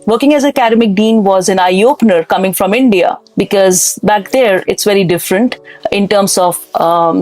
Working as academic dean was an eye-opener coming from India, because back there it's very different in terms of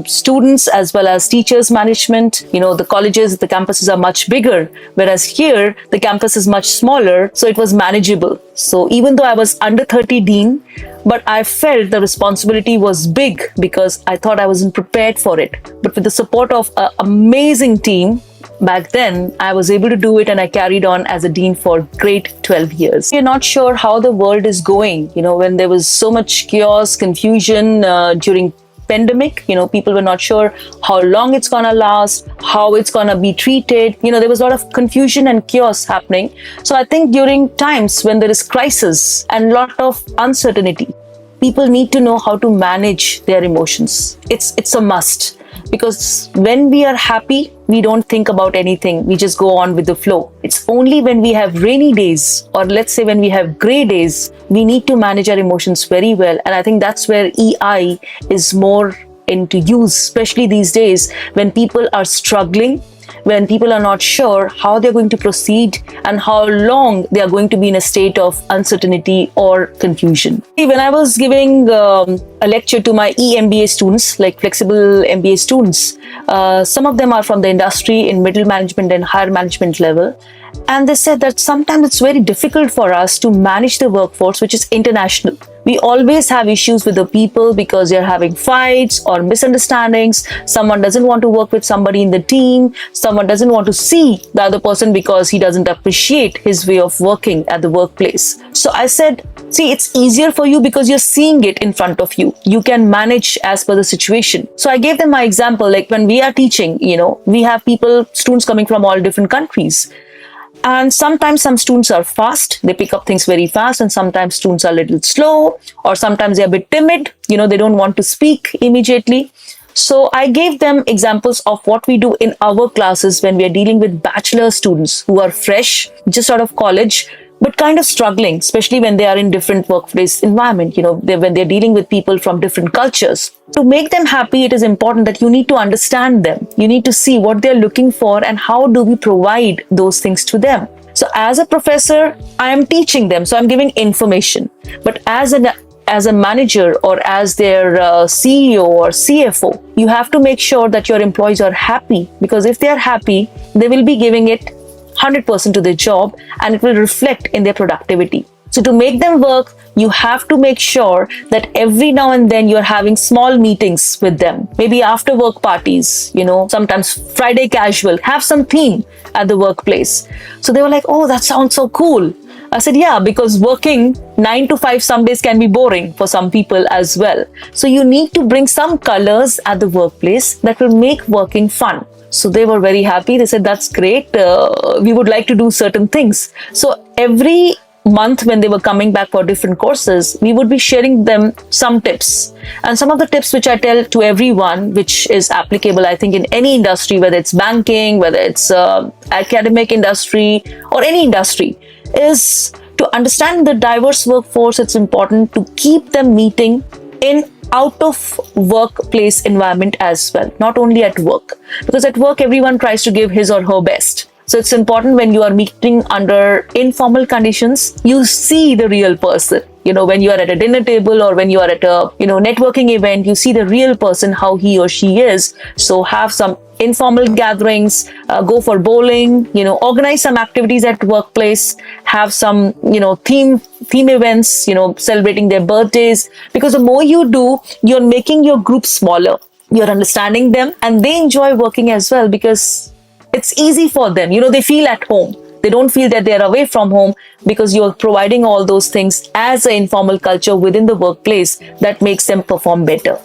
students as well as teachers management. The colleges, the campuses are much bigger, whereas here the campus is much smaller, so it was manageable. So even though I was under 30 dean, but I felt the responsibility was big because I thought I wasn't prepared for it. But with the support of an amazing team, back then, I was able to do it, and I carried on as a dean for great 12 years. You're not sure how the world is going. When there was so much chaos, confusion during pandemic, people were not sure how long it's gonna last, how it's gonna be treated. There was a lot of confusion and chaos happening. So I think during times when there is crisis and a lot of uncertainty, people need to know how to manage their emotions. It's a must. Because when we are happy, we don't think about anything. We just go on with the flow. It's only when we have rainy days, or let's say when we have gray days, we need to manage our emotions very well. And I think that's where EI is more into use, especially these days when people are struggling, when people are not sure how they're going to proceed and how long they are going to be in a state of uncertainty or confusion. When I was giving a lecture to my eMBA students, like flexible MBA students, some of them are from the industry in middle management and higher management level. And they said that sometimes it's very difficult for us to manage the workforce, which is international. We always have issues with the people because they're having fights or misunderstandings. Someone doesn't want to work with somebody in the team. Someone doesn't want to see the other person because he doesn't appreciate his way of working at the workplace. So I said, see, it's easier for you because you're seeing it in front of you. You can manage as per the situation. So I gave them my example, like when we are teaching, we have students coming from all different countries. And sometimes some students are fast, they pick up things very fast, and sometimes students are a little slow, or sometimes they're a bit timid, they don't want to speak immediately. So I gave them examples of what we do in our classes when we are dealing with bachelor students who are fresh, just out of college, but kind of struggling, especially when they are in different workplace environment, when they're dealing with people from different cultures. To make them happy, it is important that you need to understand them. You need to see what they're looking for and how do we provide those things to them. So as a professor, I am teaching them, so I'm giving information. But as a manager or as their CEO or CFO, you have to make sure that your employees are happy, because if they are happy, they will be giving it 100% to their job, and it will reflect in their productivity. So to make them work, you have to make sure that every now and then you're having small meetings with them. Maybe after work parties, sometimes Friday casual, have some theme at the workplace. So they were like, oh, that sounds so cool. I said, yeah, because working 9 to 5 some days can be boring for some people as well. So you need to bring some colors at the workplace that will make working fun. So they were very happy. They said, that's great. We would like to do certain things. So every month when they were coming back for different courses, we would be sharing them some tips. And some of the tips which I tell to everyone, which is applicable, I think, in any industry, whether it's banking, whether it's academic industry or any industry, is to understand the diverse workforce. It's important to keep them meeting in out of workplace environment as well, not only at work, because at work everyone tries to give his or her best. So it's important when you are meeting under informal conditions, you see the real person. When you are at a dinner table or when you are at a networking event, you see the real person, how he or she is. So have some informal gatherings, go for bowling, organize some activities at workplace, have some theme events, celebrating their birthdays, because the more you do, you're making your group smaller, you're understanding them, and they enjoy working as well because it's easy for them. They feel at home. They don't feel that they're away from home, because you're providing all those things as an informal culture within the workplace that makes them perform better.